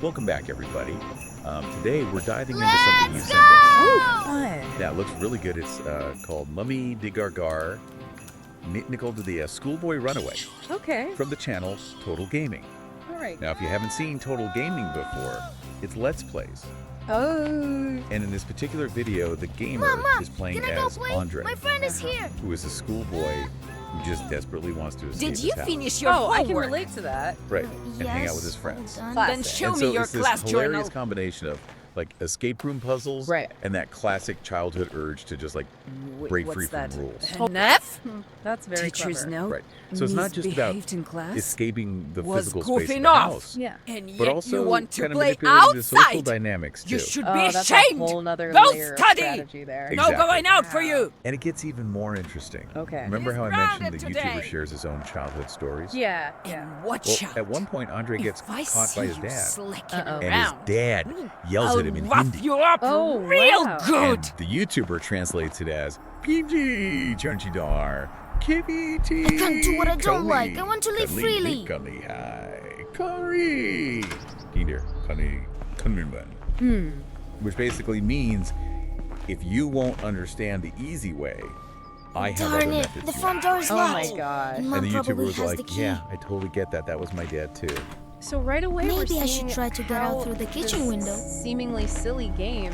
Welcome back, everybody. Today we're diving into something you sent us. Oh, fun. Yeah, it looks really good. It's called Mummy de Gargar, Nickel to the Schoolboy Runaway Okay. from the channel Total Gaming. All right. Now, if you haven't seen Total Gaming before, it's Let's Plays. Oh. And in this particular video, the gamer Mom, is playing can I go as play? Andre, My friend is here. who is a schoolboy who just desperately wants to escape Did you his house. finish your Oh, I homework? can relate to that. Right, and hang out with his friends. Hold on. Classic. Then show And me so your it's this class hilarious journal. combination of like escape room puzzles Right. and that classic childhood urge to just like break What's free that? from rules. Enough? That's very Teacher's clever. note. Right. So it's not just about Misbehaved in class. escaping the Was physical goof space of the enough. house, Yeah. And but yet also you want to kind of play manipulating the social outside. dynamics too. You should be Oh, that's a ashamed. whole nother Go layer study. of strategy there. Exactly. No going out for you. And it gets even more interesting. Okay. Remember He's how I mentioned grounded the today. YouTuber shares his own childhood stories? Yeah. And Yeah. watch Well, out. at one point, Andre gets if I caught by see his you dad, slicking Uh-oh. and his around, dad yells I'll at him in rough Hindi. you up Oh, real wow. good. And the YouTuber translates it as PG Chanchidar KBT. I can't do what I don't like. I want to live freely. Kali hai. Kari. Kinder kani kunminban. Which basically means if you won't understand the easy way, I have other Darn it, methods. the to front do. door is Oh locked. my gosh. And Mom And the YouTuber probably was has the like, key. "Yeah, I totally get that. That was my dad too." So right away we're Maybe I seeing should try to get how out through the kitchen this window. seemingly silly game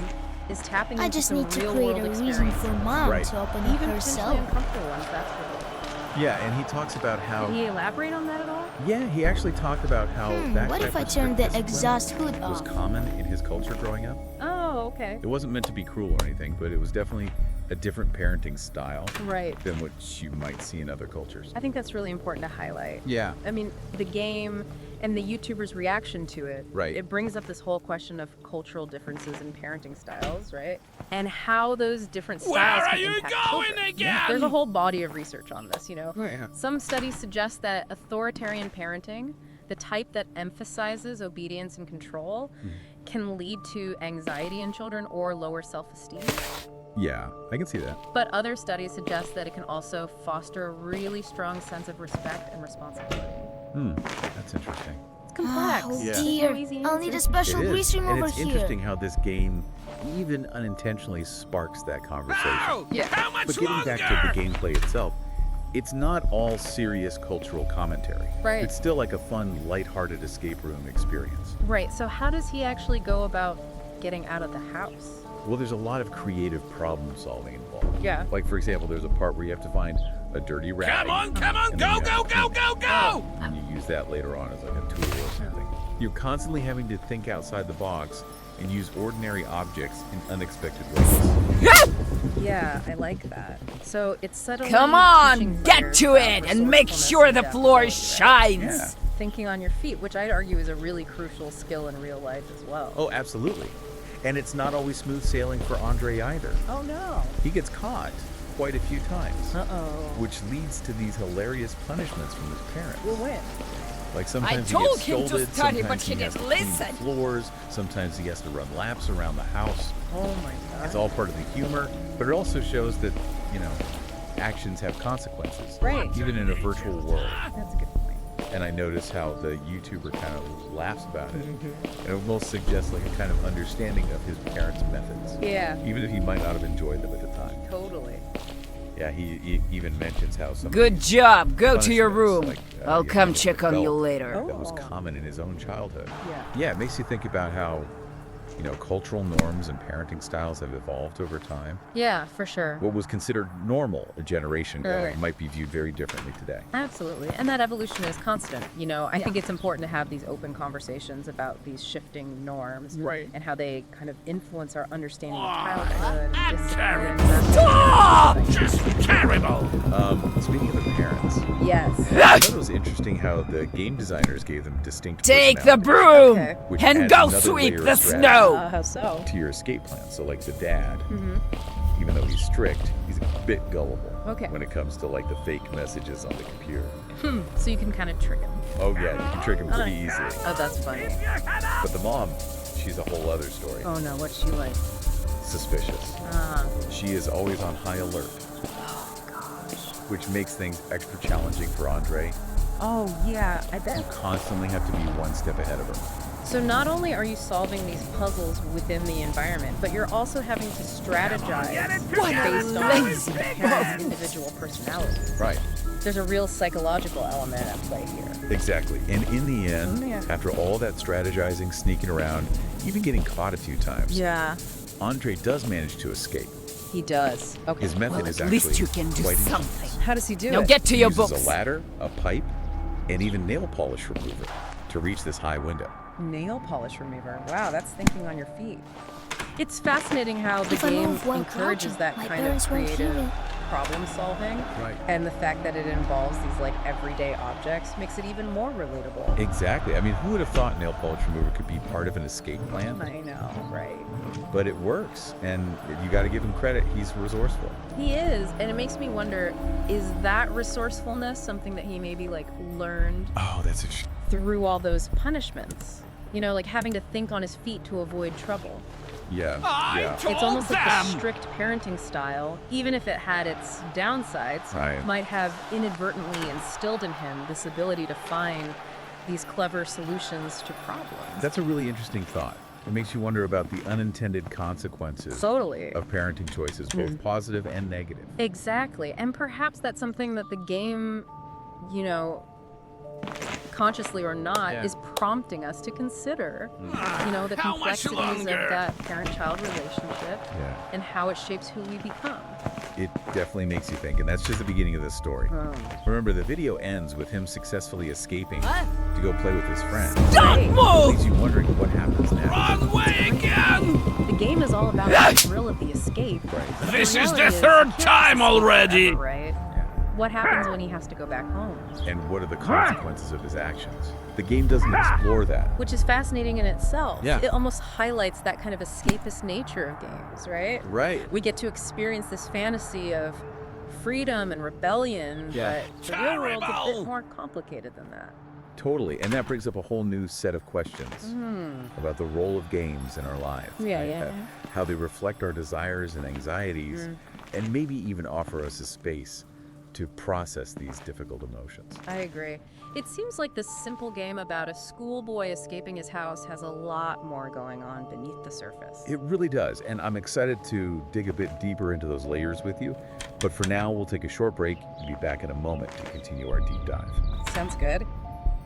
is tapping I into just some need to real create world a reason experience. for Mom Right. to open it Even potentially herself. uncomfortable ones, that's really. Yeah, and he talks about how. Can you elaborate on that at all? Yeah, he actually talked about how that What type if I of turn the strict discipline exhaust hood was off? common in his culture growing up. Oh, okay. It wasn't meant to be cruel or anything, but it was definitely a different parenting style Right. than what you might see in other cultures. I think that's really important to highlight. Yeah. I mean, the game and the YouTuber's reaction to it, Right. it brings up this whole question of cultural differences in parenting styles, right? And how those different styles can impact children. There's a whole body of research on this, you know. Some studies suggest that authoritarian parenting, the type that emphasizes obedience and control, can lead to anxiety in children or lower self-esteem. Yeah, I can see that. But other studies suggest that it can also foster a really strong sense of respect and responsibility. That's interesting. It's complex. Oh Yeah. dear, No easy I'll need a answer. special It grease is, remover and it's here. interesting how this game even unintentionally sparks that conversation. Yeah. How much But getting back to the gameplay itself, it's not all serious cultural commentary. Right. It's still like a fun, lighthearted escape room experience. Right. So how does he actually go about getting out of the house? Well, there's a lot of creative problem solving involved. Yeah. Like, for example, there's a part where you have to find a dirty rat. Come on, and then go, you go, have to go, clean go, it. go! And you use that later on as like a tool or something. You're constantly having to think outside the box and use ordinary objects in unexpected ways. Yeah, I like that. So it's subtly Come teaching on, get players to about it and make resourcefulness sure and the floor adaptability. shines. Yeah. Thinking on your feet, which I'd argue is a really crucial skill in real life as well. Oh, absolutely. And it's not always smooth sailing for Andre either. Oh no. He gets caught quite a few times, Uh-oh. which leads to these hilarious punishments from his parents. We'll win. Like sometimes he told gets him to scolded, study, sometimes but he has to didn't clean the listen. floors, sometimes he has to run laps around the house. Oh my god. It's all part of the humor, but it also shows that, you know, actions have consequences. Right. Even in a virtual world. That's a good point. And I notice how the YouTuber kind of laughs about it. Mm-hmm. And it almost suggests like a kind of understanding of his parents' methods. Yeah. Even if he might not have enjoyed them at the time. Totally. Yeah, he even mentions how some Good job. Go to your room. punishments, like, I'll you come know, check on you belt later. that was Oh. common in his own childhood. Yeah. Yeah, it makes you think about how, you know, cultural norms and parenting styles have evolved over time. Yeah, for sure. What was considered normal a generation ago Right. might be viewed very differently today. Absolutely. And that evolution is constant. You know, I think it's important to have these open conversations about these shifting norms. Right. And how they kind of influence our understanding of childhood and discipline. terrible. and Stop! things. Just terrible. Speaking of the parents, Yes. I thought it was interesting how the game designers gave them distinct Take the personalities broom Okay. Which and adds go another sweep layer the of strategy. snow. How so? to your escape plan. So like the dad, even though he's strict, he's a bit gullible Okay. when it comes to like the fake messages on the computer. So you can kind of trick him. Oh yeah, you can trick him pretty easily. Oh, that's funny. But the mom, she's a whole other story. Oh no, what's she like? Suspicious. She is always on high alert, which makes things extra challenging for Andre. Oh yeah, I You bet. constantly have to be one step ahead of her. So not only are you solving these puzzles within the environment, but you're also having to strategize based on the parent's individual personality. Right. There's a real psychological element at play here. Exactly. And in the end, after all that strategizing, sneaking around, even getting caught a few times, Yeah, Andre does manage to escape. he does. Okay. His method is At actually least you can do quite ingenious. something. How does he do Now it? get to He your uses books. a ladder, a pipe, and even nail polish remover to reach this high window. Nail polish remover. Wow, that's thinking on your feet. It's fascinating how the If I game move while encourages crouching, that my kind of parents won't hear creative me. problem solving. Right. And the fact that it involves these like everyday objects makes it even more relatable. Exactly. I mean, who would have thought nail polish remover could be part of an escape plan? I know, right? But it works, and you got to give him credit. He's resourceful. He is, and it makes me wonder, is that resourcefulness something that he maybe like learned Oh, that's interesting. through all those punishments? You know, like having to think on his feet to avoid trouble. Yeah. Yeah. It's almost like the strict parenting style, even if it had its downsides, Right. might have inadvertently instilled in him this ability to find these clever solutions to problems. That's a really interesting thought. It makes you wonder about the unintended consequences Totally. of parenting choices, both positive and negative. Exactly. And perhaps that's something that the game, you know, consciously or not, is prompting us to consider, you know, the complexities of that parent-child relationship Yeah. and how it shapes who we become. It definitely makes you think, and that's just the beginning of this story. Remember, the video ends with him successfully escaping to go play with his friends. Don't It move! leaves you wondering what happens next. Runaway again! The game is all about the thrill of the escape. Right. But This is reality the is, third you can't time escape already. forever, right? What happens when he has to go back home? And what are the consequences of his actions? The game doesn't explore that. Which is fascinating in itself. Yeah. It almost highlights that kind of escapist nature of games, right? Right. We get to experience this fantasy of freedom and rebellion, Yeah. but the real world's a Terrible. bit more complicated than that. Totally. And that brings up a whole new set of questions about the role of games in our lives. Yeah, right? yeah. How they reflect our desires and anxieties, and maybe even offer us a space to process these difficult emotions. I agree. It seems like this simple game about a schoolboy escaping his house has a lot more going on beneath the surface. It really does, and I'm excited to dig a bit deeper into those layers with you. But for now, we'll take a short break and be back in a moment to continue our deep dive. Sounds good.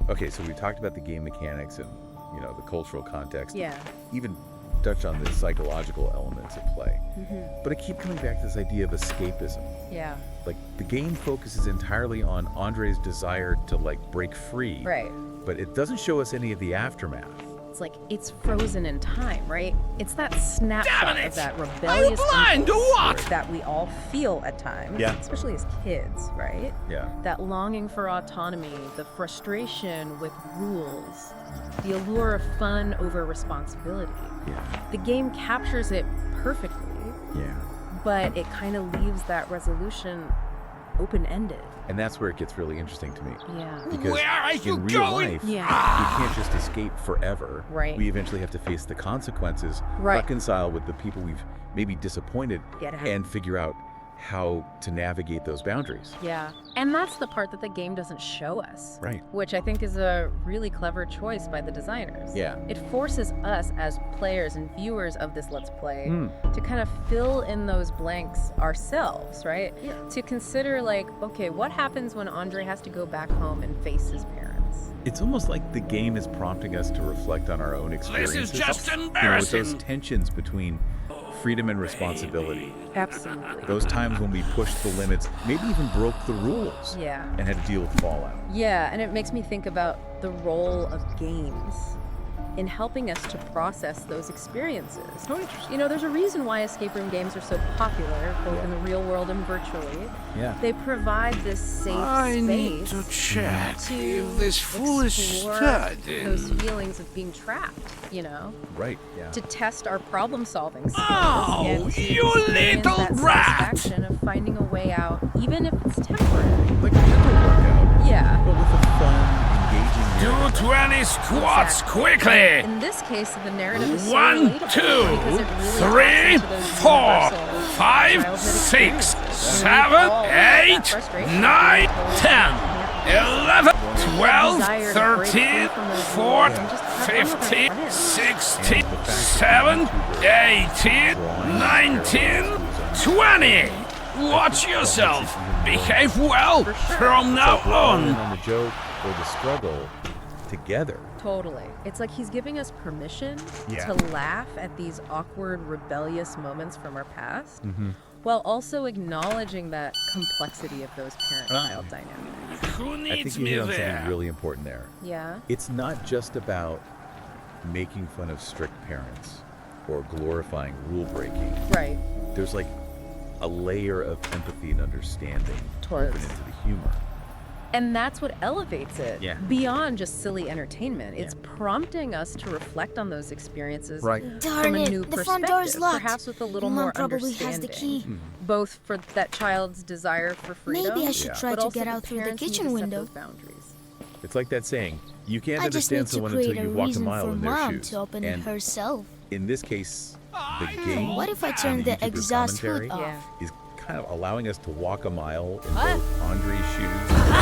Okay, so we talked about the game mechanics and, you know, the cultural context. Yeah. Even touch on the psychological elements at play. But I keep coming back to this idea of escapism. Yeah. Like, the game focuses entirely on Andre's desire to, like, break free. Right. But it doesn't show us any of the aftermath. It's like it's frozen in time, right? It's that snapshot Damn it! of that rebellious Are you blind or impulse what? that we all feel at times, Yeah. especially as kids, right? Yeah. That longing for autonomy, the frustration with rules, the allure of fun over responsibility. Yeah. The game captures it perfectly, Yeah. but it kind of leaves that resolution open-ended. And that's where it gets really interesting to me. Yeah. Because Where are you in real going? life, Yeah. we can't just escape forever. Right. We eventually have to face the consequences, Right. reconcile with the people we've maybe disappointed, Get out. and figure out how to navigate those boundaries. Yeah, and that's the part that the game doesn't show us. Right. Which I think is a really clever choice by the designers. Yeah. It forces us as players and viewers of this Let's Play Hmm. to kind of fill in those blanks ourselves, right? Yeah. To consider like, okay, what happens when Andre has to go back home and face his parents? It's almost like the game is prompting us to reflect on our own experiences. just You know, with embarrassing. those tensions between freedom and responsibility. Absolutely. Those times when we pushed the limits, maybe even broke the rules. Yeah. And had to deal with fallout. Yeah, and it makes me think about the role of games in helping us to process those experiences. Oh, interesting. You know, there's a reason why escape room games are so popular, both in the real world and virtually. Yeah. They provide this safe I need space to check to if this fool is explore studying. those feelings of being trapped, you know, Right. Yeah. to test our problem-solving skills Oh, and to you experience little that brat! satisfaction of finding a way out, even if it's temporary. Like a mental workout, Yeah. but with a fun, engaging Do narrative. 20 squats quickly. In this case, the narrative is so 1, relatable 2, because it really 3, taps into those 4, universal 5, childhood 6, experiences. We 7, all have that 8, frustration. 9, We 10, can't 11, that 12, desire to break free 13, from those rules 14, and just have fun with our 15, win. 16, 7, 18, 19, 20. Watch yourself. Behave well from now on. On the joke or the struggle together. Totally. It's like he's giving us permission to laugh at these awkward, rebellious moments from our past, while also acknowledging that complexity of those parent-child dynamics. Who I needs think you me hit on something there? really important there. Yeah? It's not just about making fun of strict parents or glorifying rule breaking. Right. There's like a layer of empathy and understanding Towards. woven into the humor. And that's what elevates it beyond just silly entertainment. It's Yeah. prompting us to reflect on those experiences Right. Darn from a it, new the front door is perspective, locked. perhaps with a little Mom more probably understanding. has the key. Both for that child's desire for freedom, Maybe I should try but to also get out through the parents need kitchen to set window. those boundaries. It's like that saying, you can't I just need understand to someone create until a you've walked a reason mile for in their Mom shoes. to open it And herself. in this case, the game What if I and turn the YouTuber's exhaust commentary hood off? Yeah. is kind of allowing us to walk a mile in both Andre's shoes.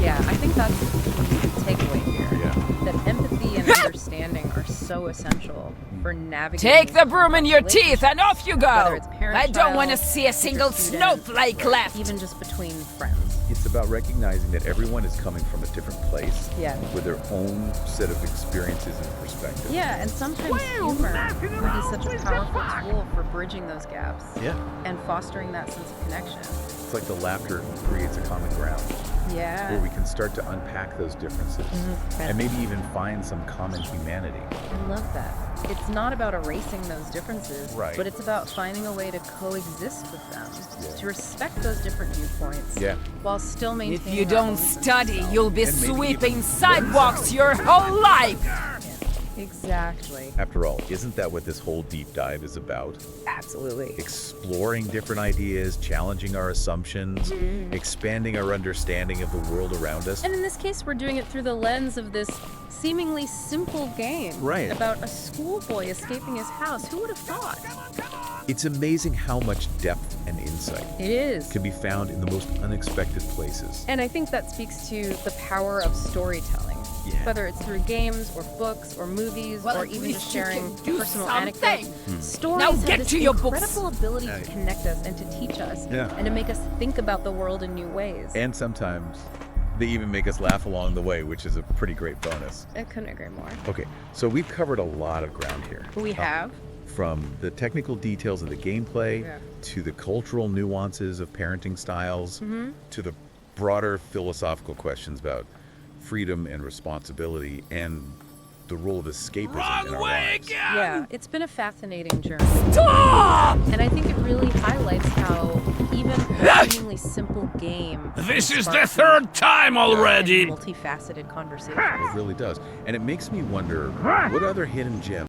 Yeah, I think that's the takeaway here. Yeah. That empathy and understanding are so essential for navigating. Take the broom in your teeth and off you Whether go! it's parent, I don't want to child, see a single teacher, student, snowflake left! even just between friends. It's about recognizing that everyone is coming from a different place Yeah. with their own set of experiences and perspectives. Yeah, and sometimes humor can be such a powerful tool for bridging those gaps Yeah. and fostering that sense of connection. It's like the laughter creates a common ground Yeah. where we can start to unpack those differences and maybe even find some common humanity. I love that. It's not about erasing those differences, Right. but it's about finding a way to coexist with them, Yeah. to respect those different viewpoints, Yeah. while still maintaining. If you our don't own sense of study, self. you'll be And maybe sweeping even sidewalks your whole life! Exactly. After all, isn't that what this whole deep dive is about? Absolutely. Exploring different ideas, challenging our assumptions, expanding our understanding of the world around us. And in this case, we're doing it through the lens of this seemingly simple game Right. about a schoolboy escaping his house. Who would have thought? It's amazing how much depth and insight It is. can be found in the most unexpected places. And I think that speaks to the power of storytelling. Yeah. Whether it's through games or books or movies Well, or at even just least you sharing can do personal something. anecdotes. Stories Now have get this to your books. incredible ability to connect us and to teach us and to make us think about the world in new ways. And sometimes they even make us laugh along the way, which is a pretty great bonus. I couldn't agree more. Okay, so we've covered a lot of ground here. We have. From the technical details of the gameplay Yeah. to the cultural nuances of parenting styles to the broader philosophical questions about freedom and responsibility and the role of escapism in our Runaway lives. again! Yeah, it's been a fascinating journey. Stop! And I think it really highlights how even a seemingly simple game This is the sparks third time and already! multifaceted conversations. It really does. And it makes me wonder what other hidden gems